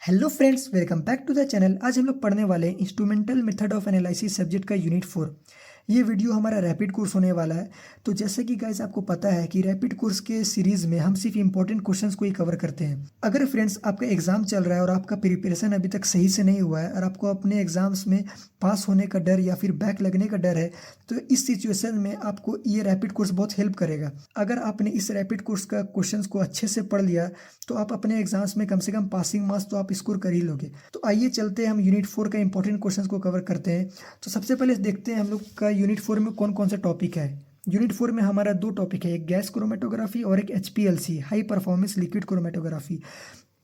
Hello friends, welcome back to the channel. आज हम लोग पढ़ने वाले हैं instrumental method of analysis subject का यूनिट 4। ये वीडियो हमारा रैपिड कोर्स होने वाला है। तो जैसे कि गाइस आपको पता है कि रैपिड कोर्स के सीरीज में हम सिर्फ इंपॉर्टेंट क्वेश्चंस को ही कवर करते हैं। अगर फ्रेंड्स आपका एग्जाम चल रहा है और आपका प्रिपरेशन अभी तक सही से नहीं हुआ है और आपको अपने एग्जाम्स में पास होने का डर या फिर बैक लगने का डर है, तो इस सिचुएशन में आपको ये रैपिड कोर्स बहुत हेल्प करेगा। अगर आपने इस रैपिड कोर्स का क्वेश्चंस को अच्छे से पढ़ लिया तो आप अपने एग्जाम्स में कम से कम पासिंग मार्क्स तो आप स्कोर कर ही लोगे। तो आइए चलते हैं, हम यूनिट 4 का इंपॉर्टेंट क्वेश्चंस को कवर करते हैं। तो सबसे पहले देखते हैं हम लोग का यूनिट 4 में कौन कौन सा टॉपिक है। यूनिट 4 में हमारा दो टॉपिक है, एक गैस क्रोमेटोग्राफी और एक HPLC high performance liquid chromatography.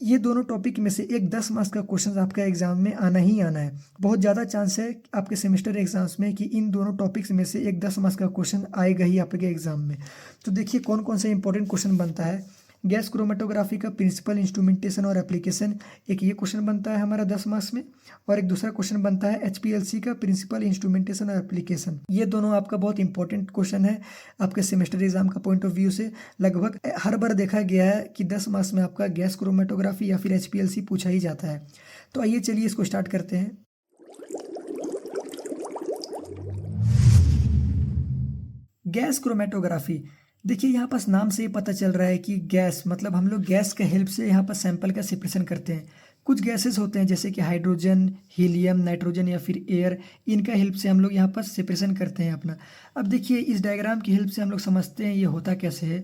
ये दोनों टॉपिक में से एक 10 मार्क्स का क्वेश्चन आपका एग्जाम में आना ही आना है। बहुत ज़्यादा चांस है आपके सेमेस्टर एग्जाम्स में कि इन दोनों टॉपिक्स में से एक 10 मार्क्स का क्वेश्चन आएगा ही आपके एग्जाम में। तो देखिए कौन कौन सा इंपॉर्टेंट क्वेश्चन बनता है। गैस क्रोमेटोग्राफी का प्रिंसिपल, इंस्ट्रूमेंटेशन और एप्लीकेशन, एक ये क्वेश्चन बनता है हमारा 10 मार्क्स में। और एक दूसरा क्वेश्चन बनता है HPLC का प्रिंसिपल, इंस्ट्रूमेंटेशन और एप्लीकेशन। ये दोनों आपका बहुत इंपॉर्टेंट क्वेश्चन है आपके सेमेस्टर एग्जाम का पॉइंट ऑफ व्यू से। लगभग हर बार देखा गया है कि 10 मार्क्स में आपका गैस क्रोमेटोग्राफी या फिर HPLC पूछा ही जाता है। तो आइए चलिए इसको स्टार्ट करते हैं। गैस क्रोमेटोग्राफी, देखिए यहाँ पास नाम से ही पता चल रहा है कि गैस मतलब हम लोग गैस के हेल्प से यहाँ पर सैंपल का सेपरेशन करते हैं। कुछ गैसेस होते हैं जैसे कि हाइड्रोजन, हीलियम, नाइट्रोजन या फिर एयर, इनका हेल्प से हम लोग यहाँ पर सेपरेशन करते हैं अपना। अब देखिए इस डायग्राम की हेल्प से हम लोग समझते हैं ये होता कैसे है।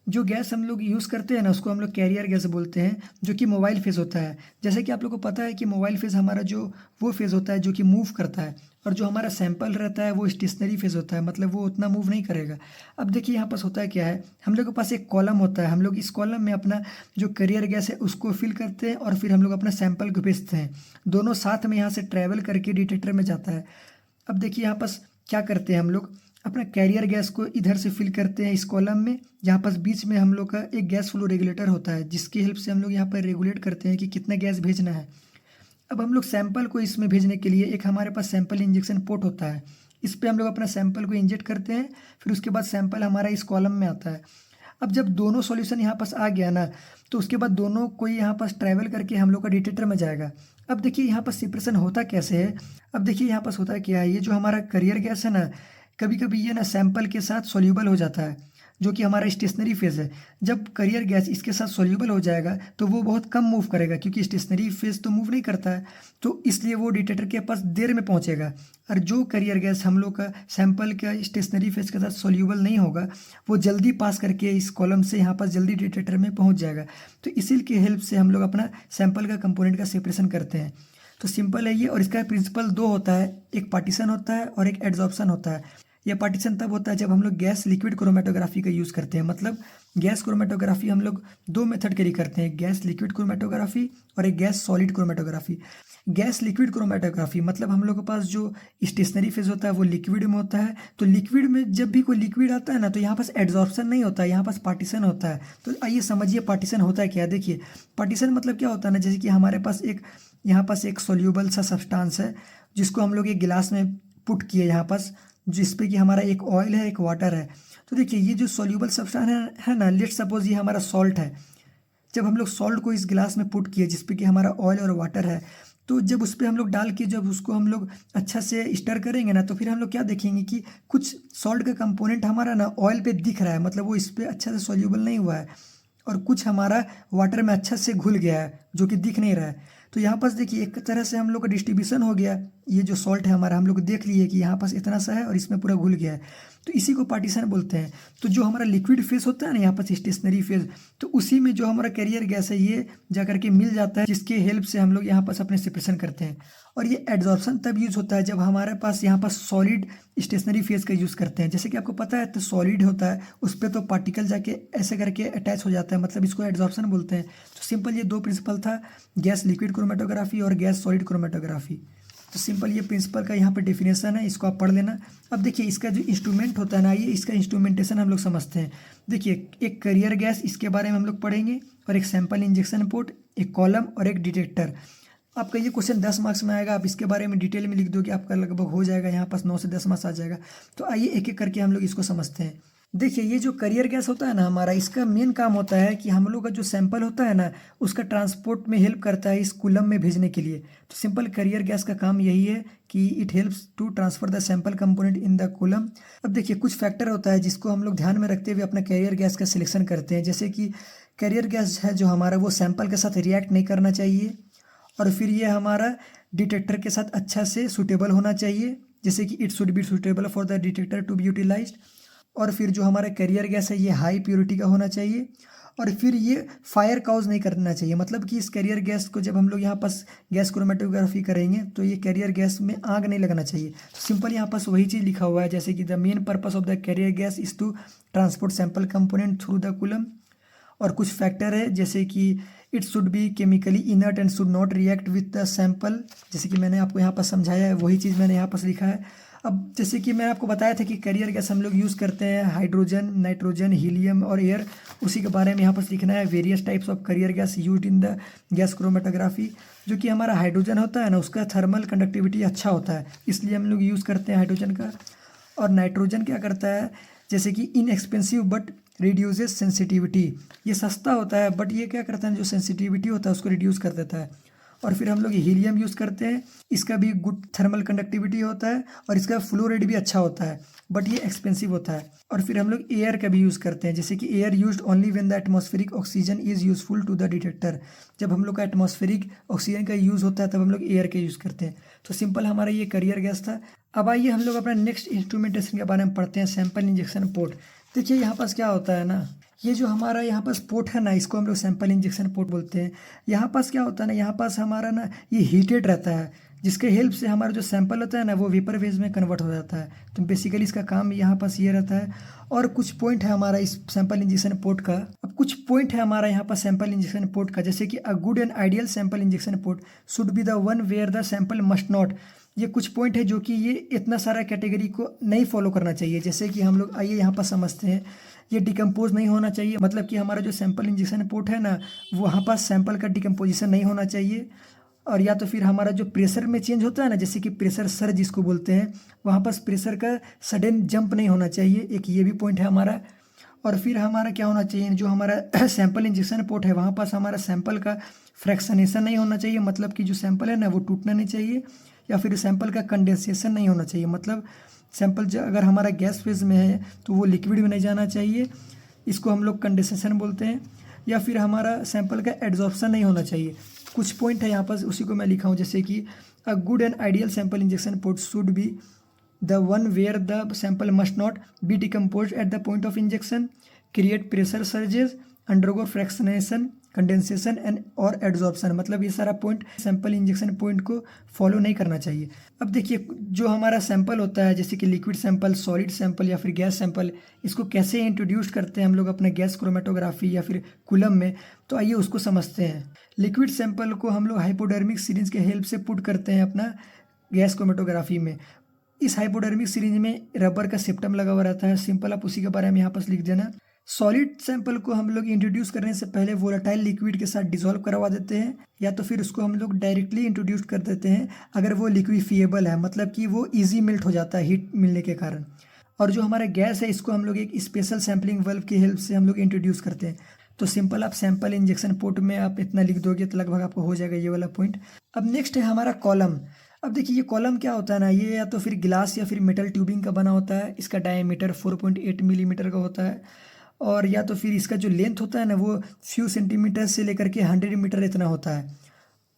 जो गैस हम लोग यूज़ करते हैं ना, उसको हम लोग कैरियर गैस बोलते हैं, जो कि मोबाइल फेज़ होता है। जैसे कि आप लोग को पता है कि मोबाइल फेज़ हमारा जो वो फेज़ होता है जो कि मूव करता है, और जो हमारा सैंपल रहता है वो स्टेशनरी फेज़ होता है, मतलब वो उतना मूव नहीं करेगा। अब देखिए यहाँ पास होता है क्या है, हम लोग के पास एक कॉलम होता है, हम लोग इस कॉलम में अपना जो कैरियर गैस है उसको फिल करते हैं और फिर हम लोग अपना सैंपल को भेजते हैं। दोनों साथ में यहाँ से ट्रैवल करके डिटेक्टर में जाता है। अब देखिए यहाँ पास क्या करते हैं, हम लोग अपना कैरियर गैस को इधर से फिल करते हैं इस कॉलम में, जहाँ पास बीच में हम लोग का एक गैस फ्लो रेगुलेटर होता है, जिसकी हेल्प से हम लोग यहाँ पर रेगुलेट करते हैं कि कितना गैस भेजना है। अब हम लोग सैंपल को इसमें भेजने के लिए एक हमारे पास सैंपल इंजेक्शन पोर्ट होता है, इस पर हम लोग अपना सैंपल को इंजेक्ट करते हैं, फिर उसके बाद सैंपल हमारा इस कॉलम में आता है। अब जब दोनों सॉल्यूशन यहाँ पास आ गया ना, तो उसके बाद दोनों को यहाँ पास ट्रैवल करके हम लोग का डिटेक्टर में जाएगा। अब देखिए यहाँ पास सेपरेशन होता कैसे है। अब देखिए यहाँ पास होता क्या है, ये जो हमारा कैरियर गैस है ना, कभी कभी ये ना सैंपल के साथ सोल्यूबल हो जाता है, जो कि हमारा स्टेशनरी फेज़ है। जब कैरियर गैस इसके साथ सोल्यूबल हो जाएगा तो वो बहुत कम मूव करेगा, क्योंकि स्टेशनरी फेज़ तो मूव नहीं करता है, तो इसलिए वो डिटेक्टर के पास देर में पहुंचेगा। और जो कैरियर गैस हम लोग का सैंपल का स्टेशनरी फेज़ के साथ सोल्यूबल नहीं होगा, वो जल्दी पास करके इस कॉलम से यहाँ पास जल्दी डिटेक्टर में पहुँच जाएगा। तो इसी की हेल्प से हम लोग अपना सैंपल का कंपोनेंट का सेपरेशन करते हैं। तो सिंपल है ये, और इसका प्रिंसिपल दो होता है, एक पार्टीशन होता है और एक एड्जॉर्प्शन होता है। यह पार्टीशन तब होता है जब हम लोग गैस लिक्विड क्रोमेटोग्राफी का यूज़ करते हैं। मतलब गैस क्रोमेटोग्राफी हम लोग दो मेथड के लिए करते हैं, गैस लिक्विड क्रोमेटोग्राफी और एक gas solid chromatography. Gas liquid chromatography मतलब हम लोग के पास जो स्टेशनरी फेज होता है वो लिक्विड में होता है। तो लिक्विड में जब भी कोई लिक्विड आता है ना, तो यहाँ पास एड्जॉर्प्शन नहीं होता है, यहाँ पास पार्टीशन होता है। तो आइए समझिए पार्टीशन होता है क्या। देखिए पार्टीशन मतलब क्या होता है ना, जैसे कि हमारे पास एक यहाँ पास एक सोल्यूबल सा सब्सटेंस है, जिसको हम लोग एक गिलास में पुट किए यहाँ पास, जिस पे कि हमारा एक ऑयल है एक वाटर है। तो देखिए ये जो सॉल्यूबल सब्सटेंस है ना, लेट्स सपोज ये हमारा सॉल्ट है। जब हम लोग सॉल्ट को इस गिलास में पुट किए जिस पे कि हमारा ऑयल और वाटर है, तो जब उस पर हम लोग डाल के जब उसको हम लोग अच्छा से स्टर करेंगे ना, तो फिर हम लोग क्या देखेंगे कि कुछ सॉल्ट का कंपोनेंट हमारा ना ऑयल पे दिख रहा है, मतलब वो इस पर अच्छा से सॉल्यूबल नहीं हुआ है, और कुछ हमारा वाटर में अच्छा से घुल गया है जो कि दिख नहीं रहा है। तो यहाँ पास देखिए एक तरह से हम लोग का डिस्ट्रीब्यूशन हो गया। ये जो सॉल्ट है हमारा, हम लोग देख लिए कि यहाँ पास इतना सा है और इसमें पूरा घुल गया है, तो इसी को पार्टीशन बोलते हैं। तो जो हमारा लिक्विड फेज होता है ना, यहाँ पास स्टेशनरी फेज, तो उसी में जो हमारा कैरियर गैस है ये जा करके मिल जाता है, जिसके हेल्प से हम लोग यहाँ पास अपने सेपरेशन करते हैं। और ये एड्जॉर्प्शन तब यूज होता है जब हमारे पास यहाँ पास सॉलिड स्टेशनरी फेज का यूज़ करते हैं। जैसे कि आपको पता है तो सॉलिड होता है, उस पर तो पार्टिकल जाके ऐसे करके अटैच हो जाता है, मतलब इसको एड्जॉर्प्शन बोलते हैं। तो सिंपल ये दो प्रिंसिपल था, गैस लिक्विड क्रोमेटोग्राफी और गैस सॉलिड क्रोमेटोग्राफी। तो सिंपल ये प्रिंसिपल का यहाँ पे डेफिनेशन है, इसको आप पढ़ लेना। अब देखिए इसका जो इंस्ट्रूमेंट होता है ना, ये इसका इंस्ट्रूमेंटेशन हम लोग समझते हैं। देखिए एक कैरियर गैस, इसके बारे में हम लोग पढ़ेंगे, और एक सैंपल इंजेक्शन पोर्ट, एक कॉलम और एक डिटेक्टर। आपका ये क्वेश्चन 10 मार्क्स में आएगा, आप इसके बारे में डिटेल में लिख दोगे, आपका लगभग हो जाएगा यहाँ पास 9 से 10 मार्क्स आ जाएगा। तो आइए एक एक करके हम लोग इसको समझते हैं। देखिए ये जो करियर गैस होता है ना हमारा, इसका मेन काम होता है कि हम लोग का जो सैंपल होता है ना उसका ट्रांसपोर्ट में हेल्प करता है इस कूलम में भेजने के लिए। तो सिंपल करियर गैस का काम यही है कि it helps to transfer the sample component in the column. अब देखिए कुछ फैक्टर होता है जिसको हम लोग ध्यान में रखते हुए अपना करियर गैस का सिलेक्शन करते हैं। जैसे कि करियर गैस है जो हमारा, वो सैंपल के साथ रिएक्ट नहीं करना चाहिए, और फिर ये हमारा डिटेक्टर के साथ अच्छा से सूटेबल होना चाहिए, जैसे कि it should be suitable for the detector to be utilized. और फिर जो हमारा करियर गैस है ये हाई प्योरिटी का होना चाहिए, और फिर ये फायर काउज नहीं करना चाहिए। मतलब कि इस करियर गैस को जब हम लोग यहाँ पास गैस क्रोमेटोग्राफी करेंगे तो ये करियर गैस में आग नहीं लगना चाहिए। तो सिंपल यहाँ पास वही चीज़ लिखा हुआ है, जैसे कि the main purpose of the carrier gas is to transport sample component through the column. और कुछ फैक्टर है जैसे कि it should be chemically inert and should not react with the sample, जैसे कि मैंने आपको यहाँ पर समझाया है वही चीज़ मैंने यहाँ पर लिखा है। अब जैसे कि मैंने आपको बताया था कि करियर गैस हम लोग यूज़ करते हैं हाइड्रोजन, नाइट्रोजन, हीलियम और एयर, उसी के बारे में यहाँ पर लिखना है। Various types of career gas used in the gas chromatography. जो कि हमारा हाइड्रोजन होता है ना उसका थर्मल कंडक्टिविटी अच्छा होता है, इसलिए हम लोग यूज़ करते हैं हाइड्रोजन का। और नाइट्रोजन क्या करता है, जैसे कि इनएक्सपेंसिव बट रिड्यूसेस सेंसिटिविटी, ये सस्ता होता है बट ये क्या करता है जो सेंसिटिविटी होता है उसको रिड्यूस कर देता है। और फिर हम लोग हीलियम यूज़ करते हैं, इसका भी गुड थर्मल कंडक्टिविटी होता है और इसका फ्लो रेट भी अच्छा होता है, बट ये एक्सपेंसिव होता है। और फिर हम लोग एयर का भी यूज़ करते हैं, जैसे कि air used only when the atmospheric oxygen is useful to the detector. जब हम लोग का एटमॉस्फेरिक ऑक्सीजन का यूज़ होता है तब हम लोग एयर का यूज़ करते हैं। तो सिंपल हमारा ये करियर गैस था। अब आइए हम लोग अपना नेक्स्ट इंस्ट्रूमेंटेशन के बारे में पढ़ते हैं, सैंपल इंजेक्शन पोर्ट। देखिए यहाँ पास क्या होता है ना, ये जो हमारा यहाँ पास पोर्ट है ना इसको हम लोग सैंपल इंजेक्शन पोर्ट बोलते हैं। यहाँ पास क्या होता है ना, यहाँ पास हमारा ना ये हीटेड रहता है, जिसके हेल्प से हमारा जो सैंपल होता है ना वो वेपर फेज में कन्वर्ट हो जाता है। तो बेसिकली इसका काम यहाँ पास ये रहता है। और कुछ पॉइंट है हमारा इस सैंपल इंजेक्शन पोर्ट का। अब कुछ पॉइंट है हमारा यहाँ पर सैंपल इंजेक्शन पोर्ट का, जैसे कि a good and ideal sample injection port should be the one where the sample must not. ये कुछ पॉइंट है जो कि ये इतना सारा कैटेगरी को नहीं फॉलो करना चाहिए। जैसे कि हम लोग आइए यहाँ पर समझते हैं, ये डिकम्पोज नहीं होना चाहिए, मतलब कि हमारा जो सैंपल इंजेक्शन पोर्ट है ना वहाँ पर सैंपल का डिकम्पोजिशन नहीं होना चाहिए। और या तो फिर हमारा जो प्रेशर में चेंज होता है ना, जैसे कि प्रेशर सर्ज जिसको बोलते हैं, वहाँ पर प्रेशर का सडन जंप नहीं होना चाहिए, एक ये भी पॉइंट है हमारा। और फिर हमारा क्या होना चाहिए, जो हमारा सैंपल इंजेक्शन पोर्ट है वहाँ पास हमारा सैंपल का फ्रैक्शनेशन नहीं होना चाहिए, मतलब कि जो सैंपल है ना वो टूटना नहीं चाहिए। या फिर सैंपल का कंडेंसेशन नहीं होना चाहिए, मतलब सैंपल अगर हमारा गैस फेज में है तो वो लिक्विड में नहीं जाना चाहिए, इसको हम लोग कंडेंसेशन बोलते हैं। या फिर हमारा सैंपल का एड्जॉर्प्शन नहीं होना चाहिए। कुछ पॉइंट है यहाँ पर, उसी को मैं लिखा हूँ, जैसे कि a good and ideal sample injection port should be the one where the sample must not be decompose at the point of injection, create pressure surges, undergo fractionation, condensation and और एड्जॉर्प्शन। मतलब ये सारा point sample injection point को follow नहीं करना चाहिए। अब देखिए जो हमारा सैंपल होता है, जैसे कि लिक्विड सैंपल, सॉलिड सैंपल या फिर गैस सैंपल, इसको कैसे इंट्रोड्यूस करते हैं हम लोग अपने गैस क्रोमेटोग्राफी या फिर कूलम में, तो आइए उसको समझते हैं। लिक्विड सैंपल को हम लोग हाइपोडर्मिक सिरिंज के हेल्प से पुट करते हैं अपना गैस क्रोमेटोग्राफी में। इस हाइपोडर्मिक सिरिंज में रबर का सेप्टम लगा हुआ रहता है, सिंपल आप उसी के बारे में यहाँ पर लिख देना। सॉलिड सैंपल को हम लोग इंट्रोड्यूस करने से पहले वोलेटाइल लिक्विड के साथ डिसॉल्व करवा देते हैं, या तो फिर उसको हम लोग डायरेक्टली इंट्रोड्यूस कर देते हैं अगर वो लिक्विफिएबल है, मतलब कि वो इजी मेल्ट हो जाता है हीट मिलने के कारण। और जो हमारा गैस है इसको हम लोग एक स्पेशल सैम्पलिंग वाल्व की हेल्प से हम लोग इंट्रोड्यूस करते हैं। तो सिंपल आप सैंपल इंजेक्शन पोर्ट में आप इतना लिख दोगे तो लगभग आपको हो जाएगा ये वाला पॉइंट। अब नेक्स्ट है हमारा कॉलम। अब देखिए ये कॉलम क्या होता है ना, ये या तो फिर ग्लास या फिर मेटल ट्यूबिंग का बना होता है, इसका डायमीटर 4.8 मिलीमीटर का होता है, और या तो फिर इसका जो लेंथ होता है ना वो फ्यू सेंटीमीटर से लेकर के 100 मीटर इतना होता है।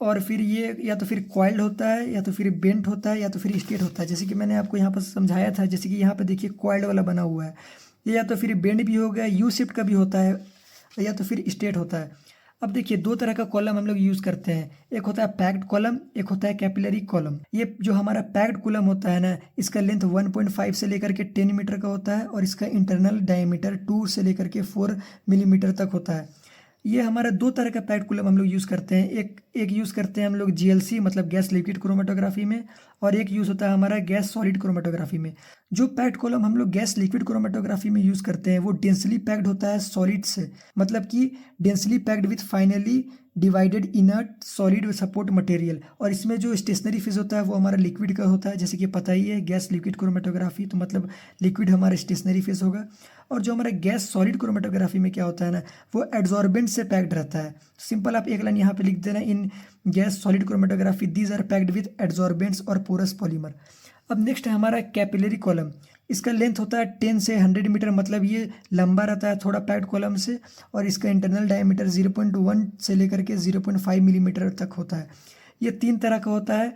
और फिर ये या तो फिर कॉइल्ड होता है, या तो फिर बेंट होता है, या तो फिर स्ट्रेट होता है। जैसे कि मैंने आपको यहाँ पर समझाया था, जैसे कि यहाँ पर देखिए कॉइल्ड वाला बना हुआ है, ये या तो फिर बेंड भी हो गया, यू शेप का भी होता है, या तो फिर स्ट्रेट होता है। अब देखिए दो तरह का कॉलम हम लोग यूज़ करते हैं, एक होता है पैक्ड कॉलम, एक होता है कैपिलरी कॉलम। ये जो हमारा पैक्ड कॉलम होता है ना, इसका लेंथ 1.5 से लेकर के 10 मीटर का होता है, और इसका इंटरनल डायमीटर 2 से लेकर के 4 मिलीमीटर तक होता है। ये हमारा दो तरह का पैक्ड कॉलम हम लोग यूज़ करते हैं, एक यूज़ करते हैं हम लोग GLC मतलब गैस लिक्विड क्रोमेटोग्राफी में, और एक यूज़ होता है हमारा गैस सॉलिड क्रोमेटोग्राफी में। जो पैक्ड कॉलम हम लोग गैस लिक्विड क्रोमेटोग्राफी में यूज़ करते हैं वो डेंसली पैक्ड होता है सॉलिड से, मतलब कि densely packed with finally divided inert solid support material. और इसमें जो स्टेशनरी फेज होता है वो हमारा लिक्विड का होता है, जैसे कि पता ही है गैस लिक्विड क्रोमेटोग्राफी, तो मतलब लिक्विड हमारा स्टेशनरी फेज होगा। और जो हमारा गैस सॉलिड क्रोमेटोग्राफी में क्या होता है ना, वो एड्जॉर्बेंट से पैक्ड रहता है। सिंपल आप एक लाइन यहाँ पे लिख देना, in gas solid chromatography these are packed with adsorbents और पोरस पॉलीमर। अब नेक्स्ट है हमारा कैपिलरी कॉलम। इसका लेंथ होता है 10 से 100 मीटर, मतलब ये लंबा रहता है थोड़ा पैक्ड कॉलम से। और इसका इंटरनल डायमीटर 0.1 से लेकर के 0.5 मिलीमीटर तक होता है। ये 3 तरह का होता है,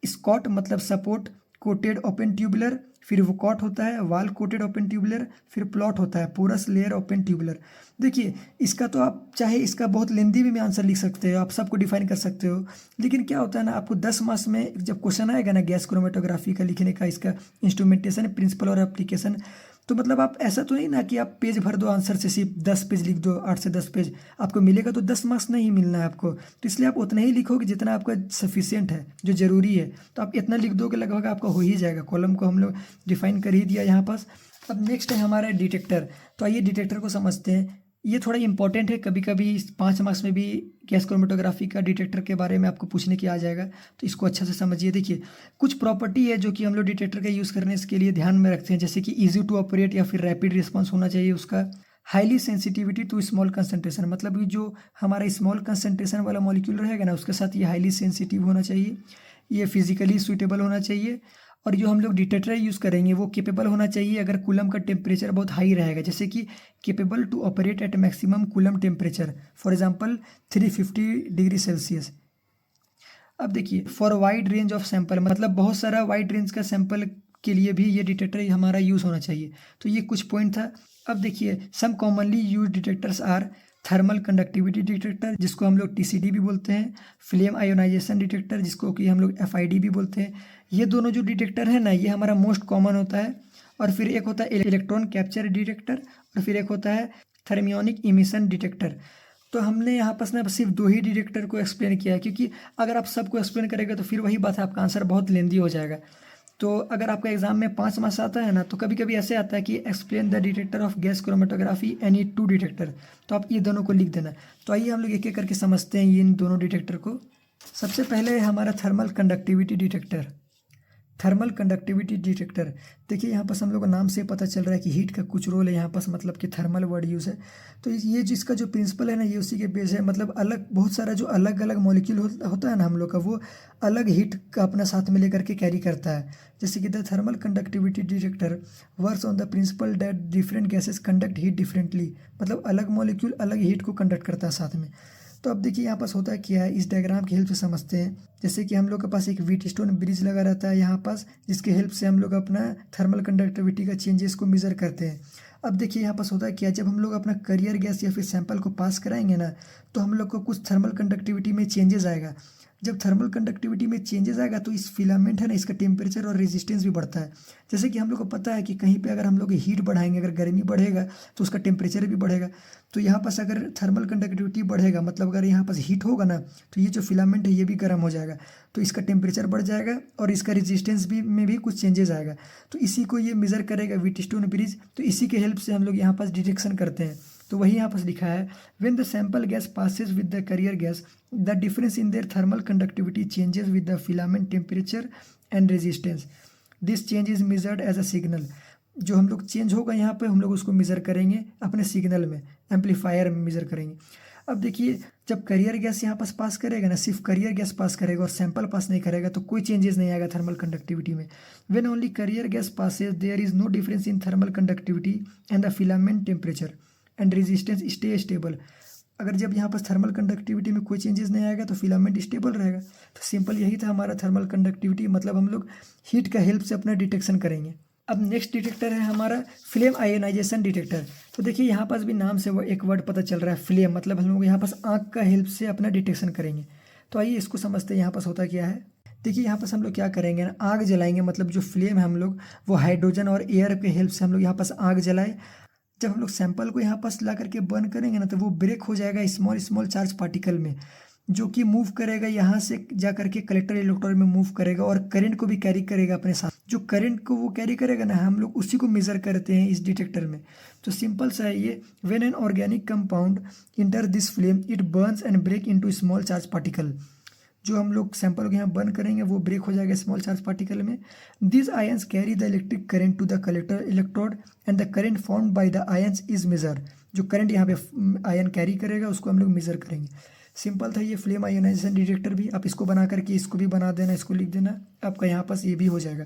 स्कॉट मतलब सपोर्ट कोटेड ओपन ट्यूबुलर, फिर वुकॉट होता है वाल कोटेड ओपन ट्यूबुलर, फिर प्लॉट होता है पोरस लेयर ओपन ट्यूबुलर। देखिए इसका तो आप चाहे इसका बहुत लेंदी भी में आंसर लिख सकते हो, आप सबको डिफाइन कर सकते हो। लेकिन क्या होता है ना, आपको 10 मार्क्स में जब क्वेश्चन आएगा ना गैस क्रोमेटोग्राफी का लिखने का, इसका इंस्ट्रूमेंटेशन प्रिंसिपल और एप्लीकेशन, तो मतलब आप ऐसा तो नहीं ना कि आप पेज भर दो आंसर से, सिर्फ 10 पेज लिख दो, 8 से 10 पेज आपको मिलेगा, तो 10 मार्क्स नहीं मिलना है आपको। तो इसलिए आप उतना ही लिखोगे जितना आपका सफिशियंट है, जो ज़रूरी है। तो आप इतना लिख दोगे लगभग आपका हो ही जाएगा। कॉलम को हम लोग डिफाइन कर ही दिया यहाँ पास। अब नेक्स्ट है हमारा डिटेक्टर। तो आइए डिटेक्टर को समझते हैं। ये थोड़ा इंपॉर्टेंट है, कभी कभी 5 मार्क्स में भी गैस क्रोमेटोग्राफी का डिटेक्टर के बारे में आपको पूछने की आ जाएगा, तो इसको अच्छा से समझिए। देखिए कुछ प्रॉपर्टी है जो कि हम लोग डिटेक्टर का यूज़ करने के लिए ध्यान में रखते हैं, जैसे कि इजी टू ऑपरेट या फिर रैपिड रिस्पॉन्स होना चाहिए उसका। Highly sensitivity to small concentration, मतलब ये जो हमारा स्मॉल कंसंट्रेशन वाला मॉलिक्यूल रहेगा ना, उसके साथ ये हाईली सेंसिटिव होना चाहिए। ये फिजिकली सुटेबल होना चाहिए। और जो हम लोग डिटेक्टर यूज़ करेंगे वो केपेबल होना चाहिए अगर कूलम का टेम्परेचर बहुत हाई रहेगा, जैसे कि capable to operate at maximum column temperature, for example 350 degree Celsius. अब देखिए for wide range of sample, मतलब बहुत सारा वाइड रेंज का सैंपल के लिए भी ये डिटेक्टर हमारा यूज़ होना चाहिए। तो ये कुछ पॉइंट था। अब देखिए some commonly use detectors are thermal conductivity detector, जिसको हम लोग TCD भी बोलते हैं, फ्लेम आयोनाइजेशन डिटेक्टर, जिसको कि हम लोग FID भी बोलते हैं। ये दोनों जो डिटेक्टर है ना, ये हमारा मोस्ट कॉमन होता है। और फिर एक होता है इलेक्ट्रॉन कैप्चर डिटेक्टर, और फिर एक होता है थर्मियोनिक इमिशन डिटेक्टर। तो हमने यहाँ पर ना सिर्फ 2 ही डिटेक्टर को एक्सप्लेन किया है, क्योंकि अगर आप सबको एक्सप्लेन करेंगे तो फिर वही बात है, आपका आंसर बहुत लेंदी हो जाएगा। तो अगर आपका एग्जाम में 5 मार्क्स आता है ना, तो कभी कभी ऐसे आता है कि explain the detector of gas chromatography any 2 detector, तो आप ये दोनों को लिख देना। तो आइए हम लोग एक एक करके समझते हैं इन दोनों डिटेक्टर को। सबसे पहले हमारा thermal conductivity detector. Thermal conductivity detector, देखिए यहाँ पास हम लोग को नाम से पता चल रहा है कि हीट का कुछ रोल है यहाँ पास, मतलब कि थर्मल वर्ड यूज़ है। तो ये जिसका जो प्रिंसिपल है ना, ये उसी के बेस है। मतलब अलग बहुत सारा जो अलग अलग मॉलिक्यूल होता है ना हम लोग का, वो अलग हीट का अपना साथ में लेकर के कैरी करता है। जैसे कि the thermal conductivity detector works on the principal that different gases conduct heat differently, मतलब अलग मॉलिक्यूल अलग हीट को कंडक्ट करता है साथ में। तो अब देखिए यहाँ पास होता क्या है, इस डायग्राम की हेल्प से समझते हैं। जैसे कि हम लोग के पास एक व्हीटस्टोन ब्रिज लगा रहता है यहाँ पास, जिसके हेल्प से हम लोग अपना थर्मल कंडक्टिविटी का चेंजेस को मेजर करते हैं। अब देखिए यहाँ पास होता है क्या, जब हम लोग अपना कैरियर गैस या फिर सैंपल को पास कराएंगे ना, तो हम लोग को कुछ थर्मल कंडक्टिविटी में चेंजेस आएगा। जब थर्मल कंडक्टिविटी में चेंजेस आएगा तो इस फिलामेंट है ना, इसका टेम्परेचर और रेजिस्टेंस भी बढ़ता है। जैसे कि हम लोग को पता है कि कहीं पे अगर हम लोग हीट बढ़ाएंगे, अगर गर्मी बढ़ेगा तो उसका टेम्परेचर भी बढ़ेगा। तो यहाँ पास अगर थर्मल कंडक्टिविटी बढ़ेगा, मतलब अगर यहाँ पास हीट होगा ना, तो ये जो फिलामेंट है ये भी गर्म हो जाएगा, तो इसका टेम्परेचर बढ़ जाएगा और इसका रेजिस्टेंस भी में भी कुछ चेंजेस आएगा। तो इसी को ये मेजर करेगा व्हीटस्टोन ब्रिज। तो इसी के हेल्प से हम लोग यहाँ पास डिटेक्शन करते हैं। तो वही यहाँ पास लिखा है, when the sample gas passes with the carrier gas the difference in their thermal conductivity changes with the filament temperature and resistance, this change is measured as a signal. जो हम लोग चेंज होगा यहाँ पे हम लोग उसको मेज़र करेंगे अपने सिग्नल में, एम्पलीफायर में मेज़र करेंगे। अब देखिए जब कैरियर गैस यहाँ पास करेगा ना, सिर्फ कैरियर गैस पास करेगा और सैंपल पास नहीं करेगा, तो कोई चेंजेस नहीं आएगा थर्मल कंडक्टिविटी में। When only carrier gas passes there is no difference in thermal conductivity and the filament temperature and resistance stay stable. अगर जब यहाँ पर थर्मल कंडक्टिविटी में कोई चेंजेस नहीं आएगा तो फिलामेंट स्टेबल रहेगा। तो सिंपल यही था हमारा थर्मल कंडक्टिविटी, मतलब हम लोग हीट का हेल्प से अपना डिटेक्शन करेंगे। अब नेक्स्ट डिटेक्टर है हमारा फ्लेम आयोनाइजेशन डिटेक्टर। तो देखिए यहाँ पास भी नाम से वो एक वर्ड पता चल रहा है फ्लेम, मतलब हम लोग यहाँ पास आँख का हेल्प से अपना डिटेक्शन करेंगे। तो आइए इसको समझते हैं यहाँ पास होता क्या है। देखिए यहाँ पास हम लोग क्या करेंगे ना, आग जलाएंगे, मतलब जो फ्लेम है हम लोग वो हाइड्रोजन और एयर के हेल्प से हम लोग यहाँ पास आग जलाए। जब हम लोग सैंपल को यहाँ पास ला करके बर्न करेंगे ना, तो वो ब्रेक हो जाएगा स्मॉल चार्ज पार्टिकल में। जो कि मूव करेगा यहाँ से जा करके कलेक्टर इलेक्ट्रोड में मूव करेगा और करंट को भी कैरी करेगा अपने साथ। जो करंट को वो कैरी करेगा ना, हम लोग उसी को मेज़र करते हैं इस डिटेक्टर में। तो सिंपल सा है ये। When an organic compound enter this flame it burns and break into small charge particle. जो हम लोग सैंपल को यहाँ बर्न करेंगे वो ब्रेक हो जाएगा स्मॉल चार्ज पार्टिकल में। This ions carry the electric current to the collector electrode and the current formed by the ions is measure. जो करंट यहाँ पे आयन कैरी करेगा उसको हम लोग मेजर करेंगे। सिंपल था ये फ्लेम आयोनाइजेशन डिटेक्टर भी। आप इसको बना करके इसको भी बना देना, इसको लिख देना, आपका यहाँ पास ये भी हो जाएगा।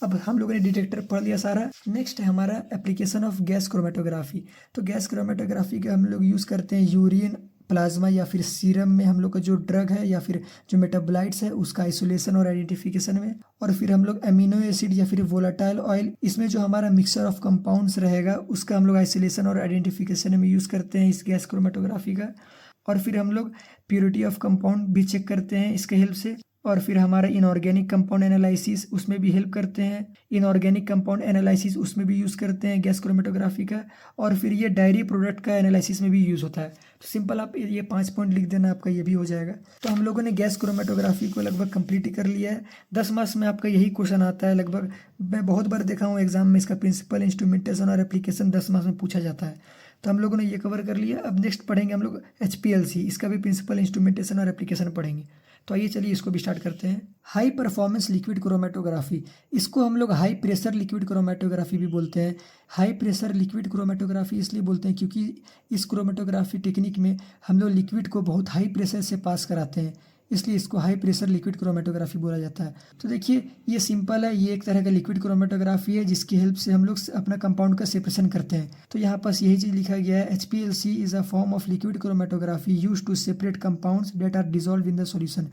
अब हम लोगों ने डिटेक्टर पढ़ लिया सारा। नेक्स्ट है हमारा एप्लीकेशन ऑफ गैस क्रोमेटोग्राफी। तो गैस क्रोमेटोग्राफी का हम लोग यूज़ करते हैं यूरिन, प्लाज्मा या फिर सीरम में हम लोग का जो ड्रग है या फिर जो मेटाबोलाइट्स है उसका आइसोलेशन और आइडेंटिफिकेशन में। और फिर हम लोग अमीनो एसिड या फिर वोलाटाइल ऑयल, इसमें जो हमारा मिक्सचर ऑफ कंपाउंड्स रहेगा उसका हम लोग आइसोलेशन और आइडेंटिफिकेशन में यूज़ करते हैं इस गैस क्रोमेटोग्राफी का। और फिर हम लोग प्योरिटी ऑफ कंपाउंड भी चेक करते हैं इसके हेल्प से। और फिर हमारा इनऑर्गेनिक कंपाउंड एनालिसिस उसमें भी हेल्प करते हैं। इनऑर्गेनिक कंपाउंड एनालिसिस उसमें भी यूज़ करते हैं गैस क्रोमेटोग्राफी का। और फिर ये डायरी प्रोडक्ट का एनालिसिस में भी यूज़ होता है। तो सिंपल आप ये 5 पॉइंट लिख देना, आपका ये भी हो जाएगा। तो हम लोगों ने गैस क्रोमेटोग्राफी को लगभग कंप्लीट कर लिया है। 10 मार्क्स में आपका यही क्वेश्चन आता है लगभग। मैं बहुत बार देखा हूँ एग्जाम में इसका प्रिंसिपल, इंस्ट्रूमेंटेशन और एप्लीकेशन 10 मार्क्स में पूछा जाता है। तो हम लोगों ने ये कवर कर लिया। अब नेक्स्ट पढ़ेंगे हम लोग HPLC, इसका भी प्रिंसिपल, इंस्ट्रूमेंटेशन और एप्लीकेशन पढ़ेंगे। तो आइए चलिए इसको भी स्टार्ट करते हैं। हाई परफॉर्मेंस लिक्विड क्रोमेटोग्राफी, इसको हम लोग हाई प्रेशर लिक्विड क्रोमेटोग्राफी भी बोलते हैं। हाई प्रेशर लिक्विड क्रोमेटोग्राफी इसलिए बोलते हैं क्योंकि इस क्रोमेटोग्राफी टेक्निक में हम लोग लिक्विड को बहुत हाई प्रेशर से पास कराते हैं, इसलिए इसको हाई प्रेशर लिक्विड क्रोमेटोग्राफी बोला जाता है। तो देखिए ये सिंपल है, ये एक तरह का लिक्विड क्रोमेटोग्राफी है जिसकी हेल्प से हम लोग अपना कंपाउंड का सेपरेशन करते हैं। तो यहाँ पास यही चीज़ लिखा गया है, HPLC is a form of liquid chromatography use to separate compounds that are dissolve in the solution.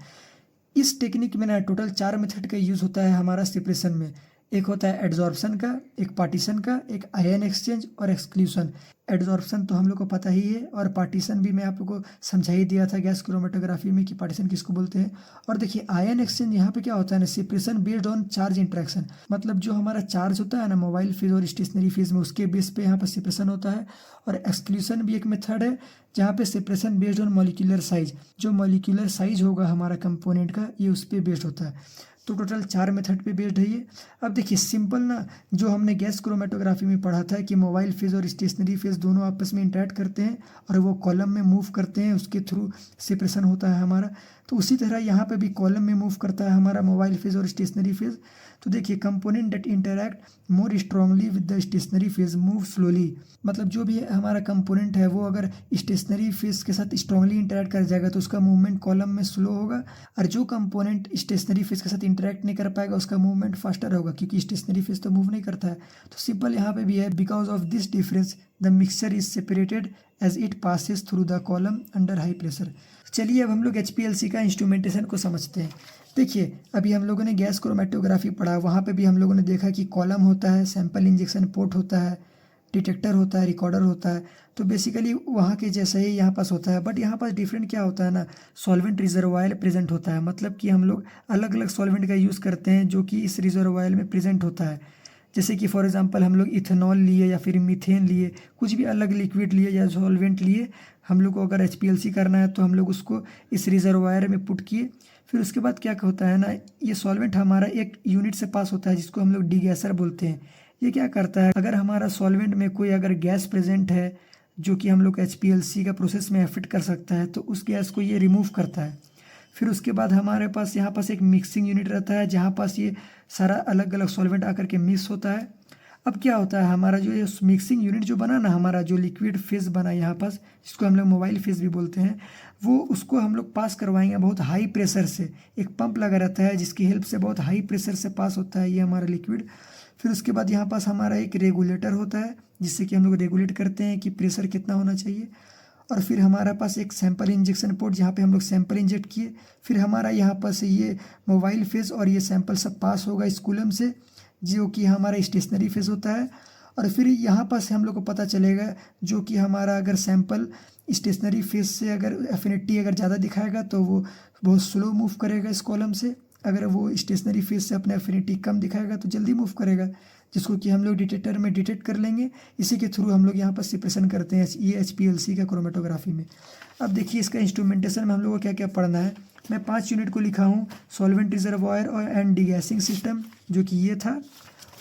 इस टेक्निक में ना टोटल 4 मेथड का यूज़ होता है हमारा सेपरेशन में। एक होता है एडजॉर्प्शन का, एक पार्टीशन का, एक आयन एक्सचेंज और एक्सक्लूशन। एडजॉर्प्शन तो हम लोग को पता ही है और पार्टीशन भी मैं आप लोग को समझा ही दिया था गैस क्रोमेटोग्राफी में कि पार्टीशन किसको बोलते हैं। और देखिए आयन एक्सचेंज यहाँ पे क्या होता है ना, separation based on charge interaction. मतलब जो हमारा चार्ज होता है ना मोबाइल फेज और स्टेशनरी फेज में, उसके बेस पे यहाँ पर सेपरेशन होता है। और एक्सक्लूशन भी एक मेथड है जहाँ पे separation based on molecular size, जो मॉलिक्यूलर साइज होगा हमारा कंपोनेंट का ये उस पर बेस्ड होता है। तो टोटल 4 मेथड पे बेस्ड है ये। अब देखिए सिंपल ना, जो हमने गैस क्रोमेटोग्राफी में पढ़ा था कि मोबाइल फेज और स्टेशनरी फेज दोनों आपस में इंटरेक्ट करते हैं और वो कॉलम में मूव करते हैं, उसके थ्रू सेपरेशन होता है हमारा। तो उसी तरह यहाँ पे भी कॉलम में मूव करता है हमारा मोबाइल फेज और स्टेशनरी फेज। तो देखिए component that interact more strongly with the stationary phase move slowly. मतलब जो भी हमारा कंपोनेंट है वो अगर स्टेशनरी फेज के साथ स्ट्रांगली इंटरैक्ट कर जाएगा तो उसका मूवमेंट कॉलम में स्लो होगा, और जो कंपोनेंट स्टेशनरी फेज के साथ इंटरैक्ट नहीं कर पाएगा उसका मूवमेंट फास्टर होगा, क्योंकि स्टेशनरी फेज तो मूव नहीं करता है। तो सिंपल यहाँ पे भी है, because of this difference the mixture is separated as it passes through the column under high pressure. चलिए अब हम लोग HPLC का इंस्ट्रूमेंटेशन को समझते हैं। देखिए अभी हम लोगों ने गैस क्रोमेटोग्राफी पढ़ा, वहाँ पे भी हम लोगों ने देखा कि कॉलम होता है, सैंपल इंजेक्शन पोर्ट होता है, डिटेक्टर होता है, रिकॉर्डर होता है। तो बेसिकली वहाँ के जैसा ही यहाँ पास होता है, बट यहाँ पास डिफरेंट क्या होता है ना, सॉल्वेंट रिजर्वायर प्रेजेंट होता है। मतलब कि हम लोग अलग अलग सॉल्वेंट का यूज़ करते हैं जो कि इस रिजर्वायर में प्रेजेंट होता है। जैसे कि फॉर एग्जांपल हम लोग इथेनॉल लिए या फिर मीथेन लिए, कुछ भी अलग लिक्विड लिए या सॉल्वेंट लिए, हम लोग को अगर HPLC करना है तो हम लोग उसको इस रिजर्वायर में पुट किए। फिर उसके बाद क्या होता है ना, ये सॉल्वेंट हमारा एक यूनिट से पास होता है जिसको हम लोग डीगैसर बोलते हैं। ये क्या करता है, अगर हमारा सॉल्वेंट में कोई अगर गैस प्रेजेंट है जो कि हम लोग HPLC का प्रोसेस में एफेक्ट कर सकता है तो उस गैस को ये रिमूव करता है। फिर उसके बाद हमारे पास यहाँ पास एक मिक्सिंग यूनिट रहता है जहाँ पास ये सारा अलग अलग सॉल्वेंट आकर के मिक्स होता है। अब क्या होता है, हमारा जो ये मिक्सिंग यूनिट जो बना ना, हमारा जो लिक्विड फेज बना यहाँ पास, जिसको हम लोग मोबाइल फेज भी बोलते हैं, वो उसको हम लोग पास करवाएंगे बहुत हाई प्रेशर से। एक पंप लगा रहता है जिसकी हेल्प से बहुत हाई प्रेशर से पास होता है ये हमारा लिक्विड। फिर उसके बाद यहाँ पास हमारा एक रेगुलेटर होता है जिससे कि हम लोग रेगुलेट करते हैं कि प्रेशर कितना होना चाहिए। और फिर हमारा पास एक सैंपल इंजेक्शन पोर्ट जहाँ पे हम लोग सैंपल इंजेक्ट किए। फिर हमारा यहाँ पास ये मोबाइल फेज और ये सैंपल सब पास होगा इस कूलम से, जो कि हमारा स्टेशनरी फेज होता है। और फिर यहाँ पास हम लोग को पता चलेगा जो कि हमारा अगर सैंपल स्टेशनरी फेज से अगर एफिनिटी अगर ज़्यादा दिखाएगा तो वो बहुत स्लो मूव करेगा इस कॉलम से, अगर वो स्टेशनरी फेज से अपना एफिनिटी कम दिखाएगा तो जल्दी मूव करेगा। जिसको कि हम लोग डिटेक्टर में डिटेक्ट कर लेंगे। इसी के थ्रू हम लोग यहाँ पर सेपरेशन करते हैं ये HPLC का क्रोमेटोग्राफी में। अब देखिए इसका इंस्ट्रूमेंटेशन में हम लोग को क्या क्या पढ़ना है। मैं 5 यूनिट को लिखा हूँ, सॉल्वेंट रिजर्वायर और एंड डिगैसिंग सिस्टम जो कि ये था,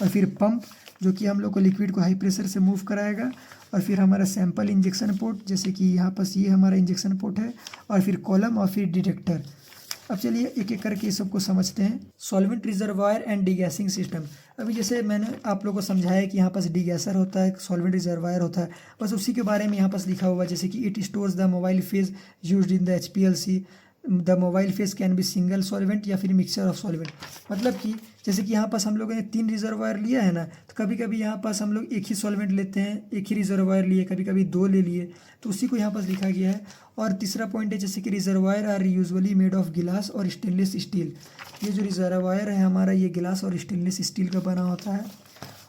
और फिर पंप जो कि हम लोग को लिक्विड को हाई प्रेशर से मूव कराएगा, और फिर हमारा सैंपल इंजेक्शन पोर्ट जैसे कि यहाँ पर ये हमारा इंजेक्शन पोर्ट है, और फिर कॉलम और फिर डिटेक्टर। अब चलिए एक एक करके इस सबको समझते हैं। Solvent reservoir and degassing system. अभी जैसे मैंने आप लोगों को समझाया कि यहाँ पास डिगैसर होता है, सॉल्वेंट रिजर्वायर होता है, बस उसी के बारे में यहाँ पास लिखा हुआ है, जैसे कि it stores the mobile phase used in the HPLC। The mobile phase can be single solvent या फिर मिक्सचर ऑफ सॉल्वेंट। मतलब कि जैसे कि यहाँ पास हम लोगों ने 3 रिजर्वायर लिया है ना, तो कभी कभी यहाँ पास हम लोग एक ही सॉल्वेंट लेते हैं, एक ही रिजर्वायर लिए, कभी कभी 2 ले लिए, तो उसी को यहाँ पास लिखा गया है। और तीसरा पॉइंट है जैसे कि reservoir are usually made of glass और स्टेनलेस स्टील। ये जो रिजर्वायर है हमारा, ये गिलास और स्टेनलेस स्टील का बना होता है।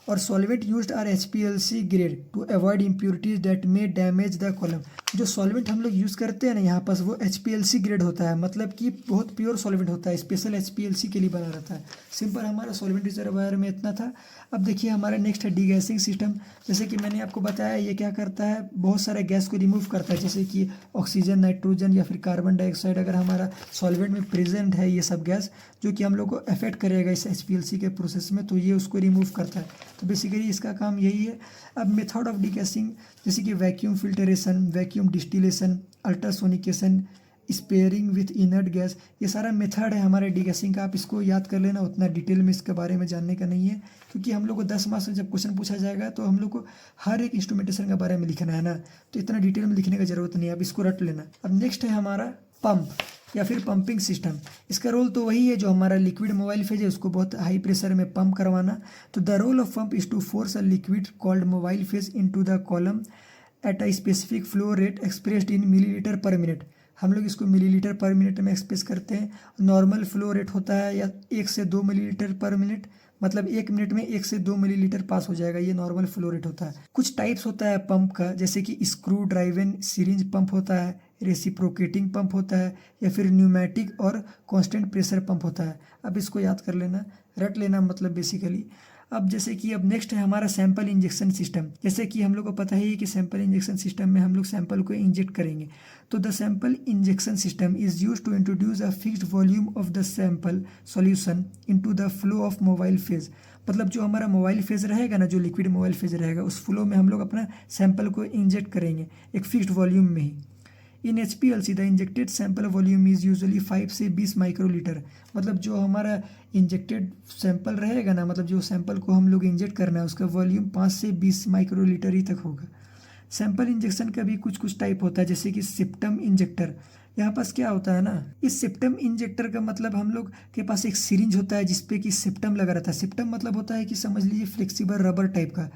और solvent used are HPLC grade to avoid impurities that may damage the column. जो सॉल्वेंट हम लोग यूज़ करते हैं ना यहाँ पास, वो HPLC ग्रेड होता है, मतलब कि बहुत प्योर सॉल्वेंट होता है, स्पेशल HPLC के लिए बना रहता है। सिंपल हमारा सॉल्वेंट रिजर्वायर में इतना था। अब देखिए हमारा नेक्स्ट है डिगैसिंग सिस्टम। जैसे कि मैंने आपको बताया, ये क्या करता है, बहुत सारे गैस को रिमूव करता है, जैसे कि ऑक्सीजन, नाइट्रोजन या फिर कार्बन डाइऑक्साइड। अगर हमारा सॉल्वेंट में प्रेजेंट है ये सब गैस जो कि हम लोग को अफेक्ट करेगा इस HPLC के प्रोसेस में, तो ये उसको रिमूव करता है। तो बेसिकली इसका काम यही है। अब मेथड ऑफ डिगैसिंग जैसे कि vacuum filtration, vacuum distillation, ultrasonication, sparing with inert gas, ये सारा मेथड है हमारे डिगैसिंग का। आप इसको याद कर लेना, उतना डिटेल में इसके बारे में जानने का नहीं है, क्योंकि हम लोग को 10 मार्क्स में जब क्वेश्चन पूछा जाएगा तो हम लोग को हर एक इंस्ट्रूमेंटेशन के बारे में लिखना है ना, तो इतना डिटेल में लिखने की जरूरत नहीं है, आप इसको रट लेना। अब नेक्स्ट है हमारा पंप या फिर पंपिंग सिस्टम। इसका रोल तो वही है, जो हमारा लिक्विड मोबाइल फेज है उसको बहुत हाई प्रेशर में पंप करवाना। तो the role of pump is to force a liquid called mobile phase into the column at a specific flow rate expressed in millilitre per minute. हम लोग इसको millilitre per minute में express करते हैं। Normal flow rate होता है या 1 से 2 मिलीलीटर पर मिनट, मतलब 1 मिनट में 1 से 2 मिलीलीटर पास हो जाएगा, ये नॉर्मल फ्लो रेट होता है। कुछ टाइप्स होता है पंप का, जैसे कि स्क्रू ड्राइवन सिरिंज पंप होता है, रेसिप्रोकेटिंग पंप होता है, या फिर न्यूमेटिक और कांस्टेंट प्रेशर पंप होता है। अब इसको याद कर लेना, रट लेना मतलब बेसिकली। अब जैसे कि अब नेक्स्ट है हमारा सैंपल इंजेक्शन सिस्टम। जैसे कि हम लोग को पता ही है कि सैंपल इंजेक्शन सिस्टम में हम लोग सैंपल को इंजेक्ट करेंगे। तो the sample injection system is use to introduce a fixed volume of the sample solution into the flow of mobile phase. मतलब जो हमारा मोबाइल फेज रहेगा ना, जो लिक्विड मोबाइल फेज रहेगा, उस फ्लो में हम लोग अपना सैंपल को इंजेक्ट करेंगे एक फिक्स्ड वॉल्यूम में ही। इन HPLC the injected sample volume is usually 5 से 20 माइक्रोलीटर। मतलब जो हमारा इंजेक्टेड सैंपल रहेगा ना, मतलब जो सैंपल को हम लोग इंजेक्ट करना है, उसका वॉल्यूम 5 से 20 माइक्रोलीटर ही तक होगा। सैंपल इंजेक्शन का भी कुछ कुछ टाइप होता है, जैसे कि सिप्टम इंजेक्टर। यहाँ पास क्या होता है ना, इस सिप्टम इंजेक्टर का मतलब हम लोग के पास एक सिरिंज होता है जिसपे कि सिप्टम लगा रहता है। सिप्टम मतलब होता है कि समझ लीजिए फ्लेक्सिबल रबर टाइप का,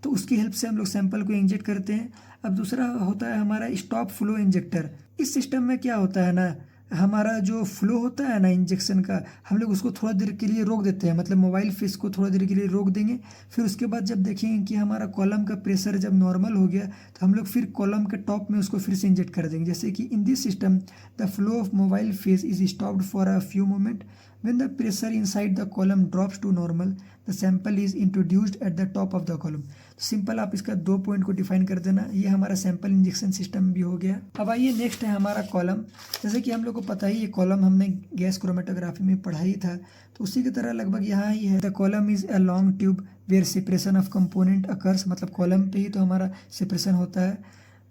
तो उसकी हेल्प से हम लोग सैंपल को इंजेक्ट करते हैं। अब दूसरा होता है हमारा स्टॉप फ्लो इंजेक्टर। इस सिस्टम में क्या होता है ना, हमारा जो फ्लो होता है ना इंजेक्शन का, हम लोग उसको थोड़ा देर के लिए रोक देते हैं, मतलब मोबाइल फेस को थोड़ा देर के लिए रोक देंगे। फिर उसके बाद जब देखेंगे कि हमारा कॉलम का प्रेशर जब नॉर्मल हो गया, तो हम लोग फिर कॉलम के टॉप में उसको फिर से इंजेक्ट कर देंगे। जैसे कि in this system the flow of mobile face is stopped for a few moment. When the pressure inside the column drops to normal, the sample is introduced at the top of the column. तो simple आप इसका 2 point को define कर देना। ये हमारा sample injection system भी हो गया। अब आइए नेक्स्ट है हमारा कॉलम। जैसे कि हम लोग को पता ही, ये कॉलम हमने गैस क्रोमेटोग्राफी में पढ़ा ही था, तो उसी की तरह लगभग यहाँ ही है। The column is a long tube where separation of component occurs. मतलब कॉलम पे ही तो हमारा सेपरेशन होता है।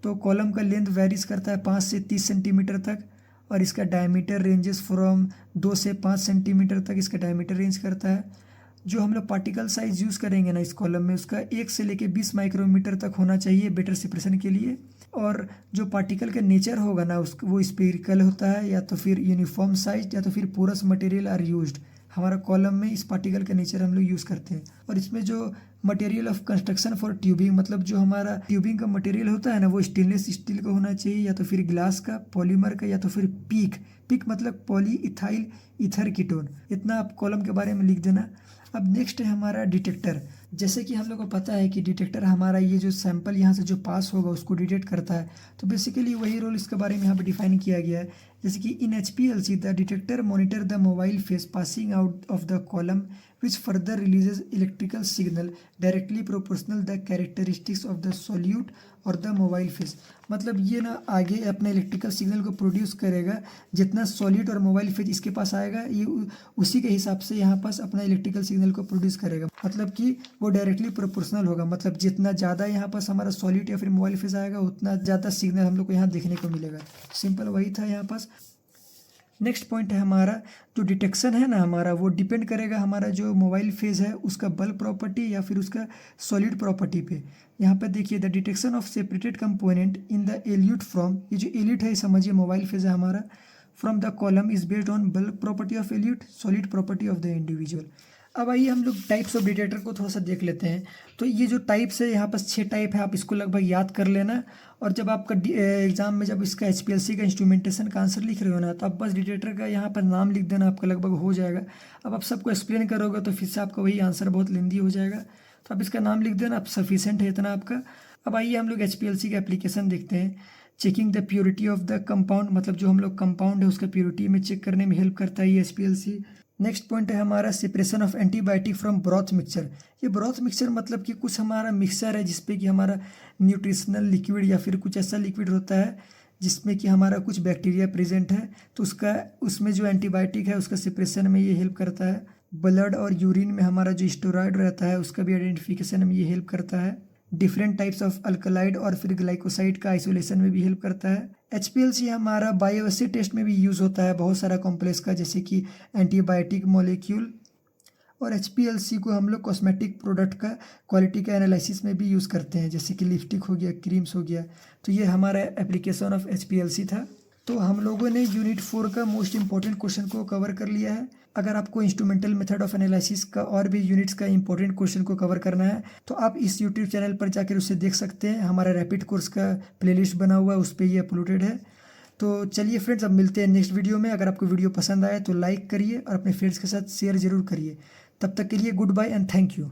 तो कॉलम का लेंथ वेरीज करता है 5 से 30 सेंटीमीटर तक, और इसका डायमीटर रेंजेस फ्रॉम 2 से 5 सेंटीमीटर तक इसका डायमीटर रेंज करता है। जो हम लोग पार्टिकल साइज यूज़ करेंगे ना इस कॉलम में, उसका 1 से लेके 20 माइक्रोमीटर तक होना चाहिए बेटर सेपरेशन के लिए। और जो पार्टिकल का नेचर होगा ना, उसको वो स्पेरिकल होता है, या तो फिर यूनिफॉर्म साइज, या तो फिर पोरस मटेरियल आर यूज्ड। हमारा कॉलम में इस पार्टिकल का नेचर हम लोग यूज़ करते हैं। और इसमें जो material of construction for tubing, मतलब जो हमारा ट्यूबिंग का मटेरियल होता है ना, वो स्टेनलेस स्टील का होना चाहिए, या तो फिर ग्लास का, पॉलीमर का, या तो फिर पीक। पीक मतलब पॉली इथाइल ईथर कीटोन। इतना आप कॉलम के बारे में लिख देना। अब नेक्स्ट है हमारा डिटेक्टर। जैसे कि हम लोग को पता है कि डिटेक्टर हमारा ये जो सैंपल यहाँ से जो पास होगा उसको डिटेक्ट करता है, तो बेसिकली वही रोल इसके बारे में यहाँ पे डिफाइन किया गया है। जैसे कि इन HPLC the detector monitor the mobile face passing out of the column which further releases electrical signal directly proportional the characteristics of the solute और द मोबाइल फेस। मतलब ये ना आगे अपने इलेक्ट्रिकल सिग्नल को प्रोड्यूस करेगा, जितना सॉलिड और मोबाइल फेज इसके पास आएगा ये उसी के हिसाब से यहाँ पास अपना इलेक्ट्रिकल सिग्नल को प्रोड्यूस करेगा। मतलब कि वो डायरेक्टली प्रोपोर्शनल होगा, मतलब जितना ज़्यादा यहाँ पास हमारा सॉलिड या फिर मोबाइल फेज आएगा उतना ज़्यादा सिग्नल हम लोग को यहाँ देखने को मिलेगा। सिंपल वही था यहाँ पास। नेक्स्ट पॉइंट है हमारा जो डिटेक्शन है ना हमारा, वो डिपेंड करेगा हमारा जो मोबाइल फेज है उसका बल्क प्रॉपर्टी या फिर उसका सॉलिड प्रॉपर्टी पे। यहाँ पे देखिए the detection of separated component in the eluate from, ये जो एल्यूट है समझिए मोबाइल फेज है हमारा, from the column is based on bulk property of eluate solid property of the individual. अब आइए हम लोग टाइप्स ऑफ डिटेक्टर को थोड़ा सा देख लेते हैं। तो ये जो टाइप्स है यहाँ पर 6 टाइप है, आप इसको लगभग याद कर लेना। और जब आपका एग्जाम में जब इसका HPLC का इंस्ट्रूमेंटेशन का आंसर लिख रहे हो ना, तो आप बस डिटेक्टर का यहाँ पर नाम लिख देना, आपका लगभग हो जाएगा। अब आप सबको एक्सप्लेन करोगे तो फिर से आपका वही आंसर बहुत लेंदी हो जाएगा, तो आप इसका नाम लिख देना, आप सफिशेंट है इतना आपका। अब आइए हम लोग HPLC का एप्लीकेशन देखते हैं। Checking the purity of the compound, मतलब जो हम लोग कंपाउंड है उसका प्योरिटी में चेक करने में हेल्प करता है ये HPLC। नेक्स्ट पॉइंट है हमारा separation of antibiotic from broth mixture. ये ब्रॉथ मिक्सचर मतलब कि कुछ हमारा मिक्सचर है जिसपे कि हमारा न्यूट्रिशनल लिक्विड या फिर कुछ ऐसा लिक्विड होता है जिसमें कि हमारा कुछ बैक्टीरिया प्रेजेंट है, तो उसमें जो एंटीबायोटिक है उसका सेपरेशन में ये हेल्प करता है। ब्लड और यूरिन में हमारा जो स्टेरॉयड रहता है उसका भी आइडेंटिफिकेशन में ये हेल्प करता है। डिफरेंट टाइप्स ऑफ अल्कलाइड और फिर ग्लाइकोसाइड का आइसोलेशन में भी हेल्प करता है। HPLC हमारा बायोएसी टेस्ट में भी यूज़ होता है बहुत सारा कॉम्प्लेक्स का, जैसे कि एंटीबायोटिक मॉलिक्यूल। और HPLC को हम लोग कॉस्मेटिक प्रोडक्ट का क्वालिटी का एनालिसिस में भी यूज़ करते हैं, जैसे कि लिपस्टिक हो गया, क्रीम्स हो गया। तो ये हमारा एप्लीकेशन ऑफ HPLC था। तो हम लोगों ने यूनिट 4 का मोस्ट इंपॉर्टेंट क्वेश्चन को कवर कर लिया है। अगर आपको इंस्ट्रूमेंटल मेथड ऑफ एनालिसिस का और भी यूनिट्स का इंपॉर्टेंट क्वेश्चन को कवर करना है तो आप इस यूट्यूब चैनल पर जाकर उसे देख सकते हैं। हमारा रैपिड कोर्स का प्लेलिस्ट बना हुआ है, उस पर ये अपलोडेड है। तो चलिए फ्रेंड्स, अब मिलते हैं नेक्स्ट वीडियो में। अगर आपको वीडियो पसंद आए तो लाइक करिए और अपने फ्रेंड्स के साथ शेयर ज़रूर करिए। तब तक के लिए goodbye and thank you.